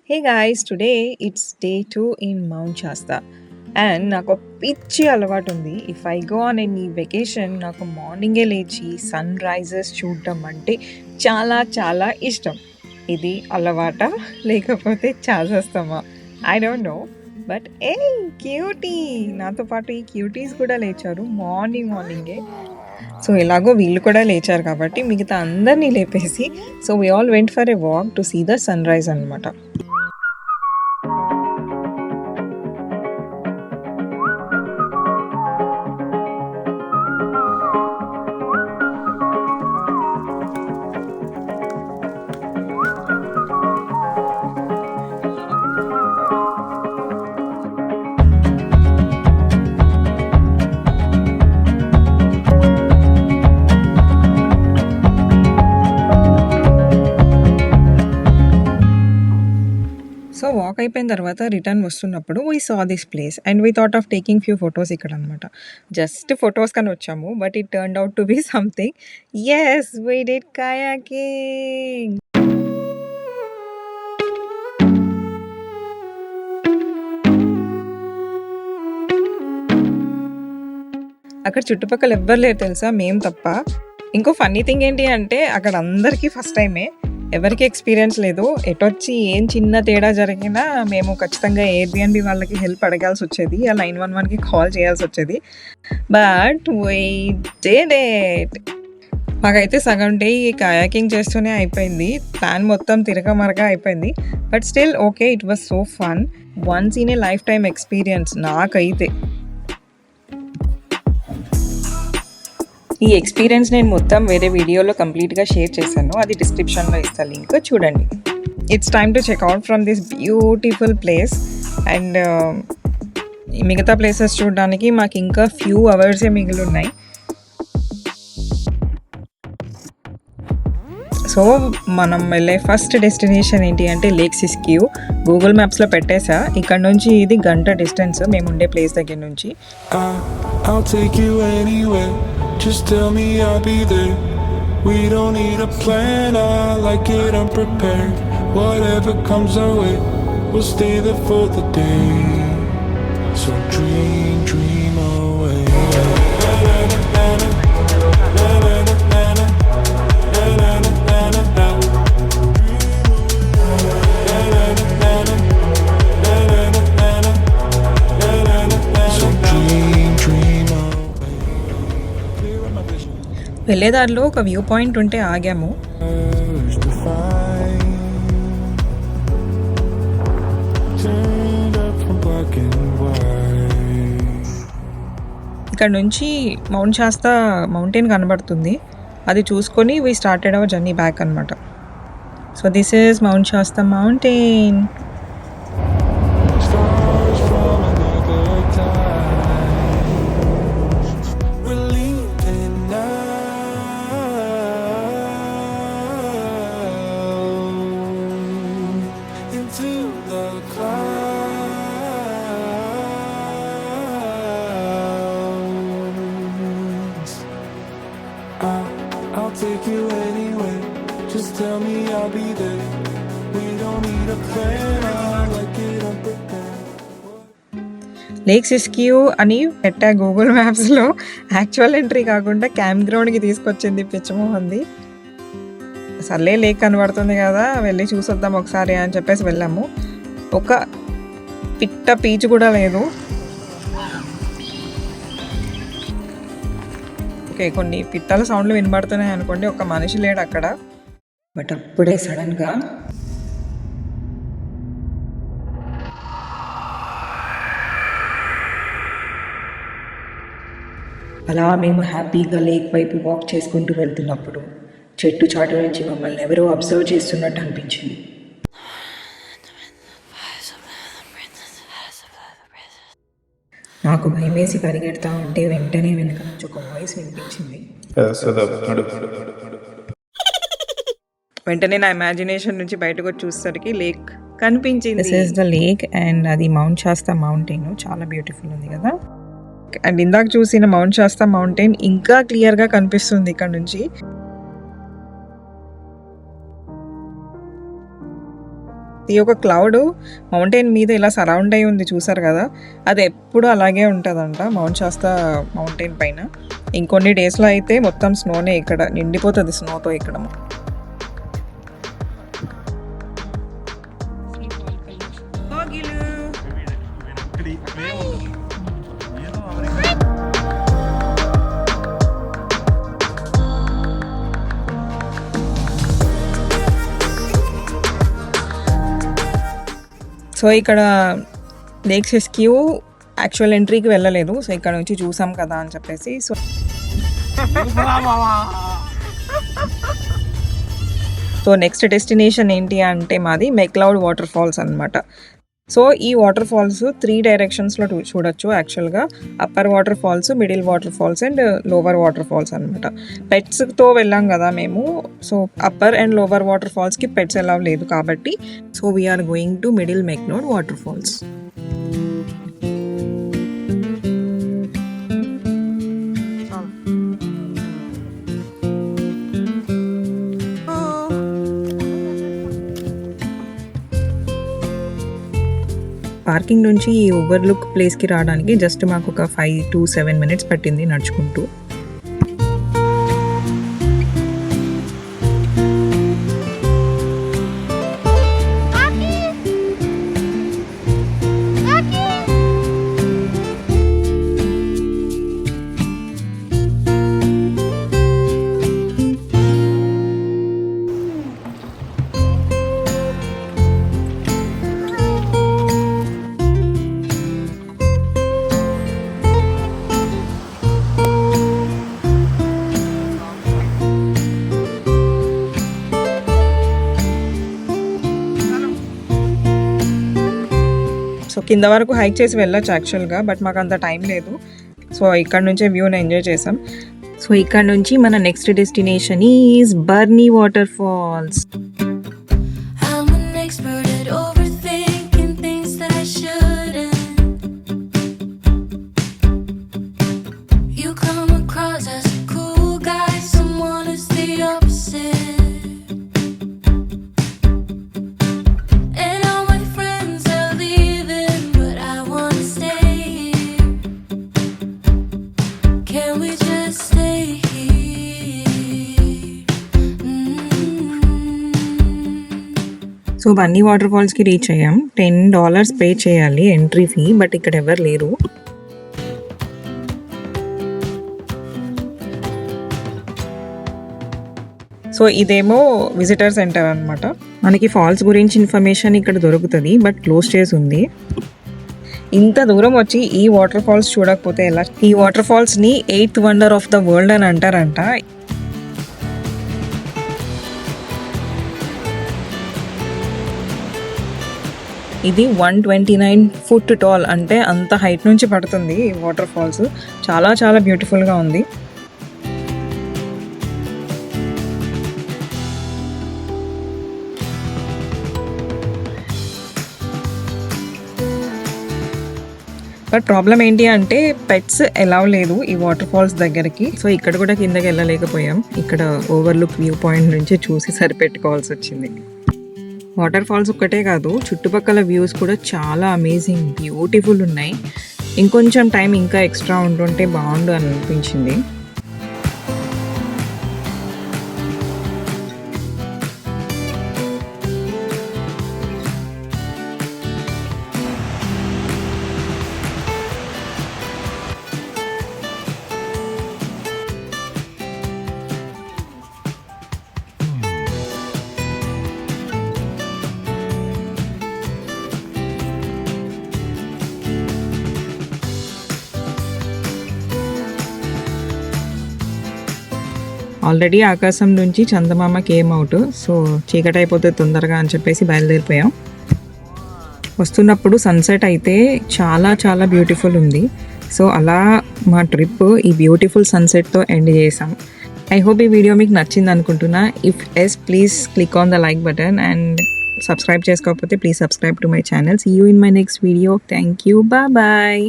Hey guys, today it's day 2 in Mount Shasta. And నాకు పిచ్చి అలవాటు ఉంది. If I go on any vacation నాకు మార్నింగే లేచి సన్ రైజెస్ చూడటం అంటే చాలా చాలా ఇష్టం. ఇది అలవాట లేకపోతే చాసేస్తామా I don't know. But a cutie, నాతో పాటు ఈ క్యూటీస్ కూడా లేచారు మార్నింగే. సో ఎలాగో వీళ్ళు కూడా లేచారు కాబట్టి మిగతా అందరినీ లేపేసి so we all went for a walk to see the sunrise అనమాట. సో వాక్ అయిపోయిన తర్వాత రిటర్న్ వస్తున్నప్పుడు we saw this place and we thought of taking few photos ఇక్కడ అనమాట. జస్ట్ ఫొటోస్ కానీ వచ్చాము, but it turned out to be something. Yes, we did kayaking. అక్కడ చుట్టుపక్కల ఎవ్వరు లేరు తెలుసా, మేము తప్ప. ఇంకో ఫన్నీ థింగ్ ఏంటి అంటే అక్కడ అందరికీ ఫస్ట్ టైమే, ఎవరికి ఎక్స్పీరియన్స్ లేదు. ఎటొచ్చి ఏం చిన్న తేడా జరిగినా మేము ఖచ్చితంగా ఎయిర్బిఎన్బి వాళ్ళకి హెల్ప్ అడగాల్సి వచ్చేది, ఆ 911కి కాల్ చేయాల్సి వచ్చేది. But we did it. మాకైతే సగం డే ఈ కయాకింగ్ చేస్తూనే అయిపోయింది, ప్లాన్ మొత్తం తిరగమరగా అయిపోయింది. But still okay, it was so fun. Once in a life time experience నాకైతే. ఈ ఎక్స్పీరియన్స్ నేను మొత్తం వేరే వీడియోలో కంప్లీట్గా షేర్ చేశాను, అది డిస్క్రిప్షన్లో ఇస్తాను, లింక్ చూడండి. It's time to check out from this beautiful place. And మిగతా ప్లేసెస్ చూడడానికి మాకు ఇంకా ఫ్యూ అవర్సే మిగిలి ఉన్నాయి. సో మనం వెళ్ళే ఫస్ట్ డెస్టినేషన్ ఏంటి అంటే లేక్ సిస్కియూ. గూగుల్ మ్యాప్స్లో పెట్టేసా, ఇక్కడ నుంచి ఇది గంట డిస్టెన్స్ మేము ఉండే ప్లేస్ దగ్గర నుంచి. Just tell me I'll be there. We don't need a plan, I like it unprepared. Whatever comes our way, we'll stay there for the day. So dream away. వెళ్ళేదారిలో ఒక వ్యూ పాయింట్ ఉంటే ఆగాము. ఇక్కడ నుంచి mount Shasta mountain కనబడుతుంది, అది చూసుకొని we started our journey back అనమాట. So this is mount Shasta mountain. I'll take you anywhere. Just tell me I'll be there. We don't need a plan, I like it unprepared. Lake Siskiyou అని పెట్టా Google మ్యాప్స్లో, actual entry కాకుండా camp గ్రౌండ్కి తీసుకొచ్చింది పిచ్చమోహంది. సర్లే lake కనబడుతుంది కదా వెళ్ళి చూసొద్దాం ఒకసారి అని చెప్పేసి వెళ్ళాము. ఒక పిట్ట పీచు కూడా లేదు. ఓకే, కొన్ని పిట్టల సౌండ్లు వినబడుతున్నాయి అనుకోండి, ఒక మనిషి లేడు అక్కడ. బట్ అప్పుడే సడన్గా అలా మేము హ్యాపీగా లేక్ వైపు వాక్ చేసుకుంటూ వెళ్తున్నప్పుడు చెట్టు చాటు నుంచి మమ్మల్ని ఎవరో అబ్జర్వ్ చేస్తున్నట్టు అనిపించింది. నాకు భయమేసి పరిగెడతా ఉంటే వెంటనే వెనక నుంచి ఒక వాయిస్ వినిపించింది. వెంటనే నా ఇమాజినేషన్ నుంచి బయటకు వచ్చి చూసేసరికి లేక్ కనిపించింది. This is the lake and అది మౌంట్ శాస్తా మౌంటైన్, చాలా బ్యూటిఫుల్ ఉంది కదా. అండ్ ఇందాక చూసిన మౌంట్ శాస్తా మౌంటైన్ ఇంకా క్లియర్గా కనిపిస్తుంది ఇక్కడ నుంచి. ఈ యొక్క క్లౌడ్ మౌంటైన్ మీద ఇలా సరౌండ్ అయి ఉంది చూసారు కదా, అది ఎప్పుడు అలాగే ఉంటుందంట మౌంట్ శాస్తా మౌంటైన్ పైన. ఇంకొన్ని డేస్లో అయితే మొత్తం స్నోనే, ఇక్కడ నిండిపోతుంది స్నోతో ఇక్కడ. సో ఇక్కడ లేక్ సెస్క్యూ యాక్చువల్ ఎంట్రీకి వెళ్ళలేదు, సో ఇక్కడ నుంచి చూసాం కదా అని చెప్పేసి. సో నెక్స్ట్ డెస్టినేషన్ ఏంటి అంటే మాది మెక్లౌడ్ వాటర్ ఫాల్స్ అనమాట. సో ఈ వాటర్ ఫాల్స్ 3 డైరెక్షన్స్లో చూడొచ్చు యాక్చువల్గా. Upper waterfalls, middle waterfalls and lower waterfalls అనమాట. పెట్స్తో వెళ్ళాం కదా మేము, so upper and lower water ఫాల్స్కి పెట్స్ ఎలా లేదు కాబట్టి, so we're going to middle McCloud waterfalls. Parking నుంచి ఈ ఓవర్లుక్ ప్లేస్కి రావడానికి జస్ట్ మాకు ఒక 5 to 7 minutes పట్టింది నడుచుకుంటూ. సో కింద వరకు హైక్ చేసి వెళ్ళొచ్చు యాక్చువల్గా, బట్ మాకు అంత టైం లేదు. సో ఇక్కడ నుంచే వ్యూని ఎంజాయ్ చేసాం. సో ఇక్కడ నుంచి మన next destination is Burney waterfalls. So Burney water ఫాల్స్కి రీచ్ అయ్యాం. $10 పే చేయాలి ఎంట్రీ ఫీ, బట్ ఇక్కడ ఎవరు లేరు. సో ఇదేమో విజిటర్ సెంటర్ అనమాట. మనకి ఫాల్స్ గురించి ఇన్ఫర్మేషన్ ఇక్కడ దొరుకుతుంది, బట్ క్లోజ్ చేసి ఉంది. ఇంత దూరం వచ్చి ఈ వాటర్ ఫాల్స్ చూడకపోతే ఎలా? ఈ వాటర్ ఫాల్స్ని 8th wonder of the world అని అంటారంట. ఇది 129 feet టాల్, అంటే అంత హైట్ నుంచి పడుతుంది ఈ వాటర్ ఫాల్స్. చాలా చాలా బ్యూటిఫుల్గా ఉంది. బట్ ప్రాబ్లం ఏంటి అంటే పెట్స్ ఎలవ్ లేదు ఈ వాటర్ ఫాల్స్ దగ్గరికి. సో ఇక్కడ కూడా కిందకి వెళ్ళలేకపోయాం. ఇక్కడ ఓవర్లుక్ వ్యూ పాయింట్ నుంచి చూసి సరిపెట్టుకోవాల్సి వచ్చింది. వాటర్ ఫాల్స్ ఒక్కటే కాదు, చుట్టుపక్కల వ్యూస్ కూడా చాలా అమేజింగ్ బ్యూటిఫుల్ ఉన్నాయి. ఇంకొంచెం టైం ఇంకా ఎక్స్ట్రా ఉంటుంటే బాగుండు అని అనిపించింది. ఆల్రెడీ ఆకాశం నుంచి చందమామ కేమ్ అవుట్. సో చీకటి అయిపోతే తొందరగా అని చెప్పేసి బయలుదేరిపోయాం. వస్తున్నప్పుడు సన్సెట్ అయితే చాలా చాలా బ్యూటిఫుల్ ఉంది. సో అలా మా ట్రిప్ ఈ బ్యూటిఫుల్ సన్సెట్తో ఎండ్ చేసాం. ఐ హోప్ ఈ వీడియో మీకు నచ్చింది అనుకుంటున్నా. If yes, please click on the like button and subscribe చేసుకోకపోతే please subscribe to my channel. See you in my next video. Thank you. Bye.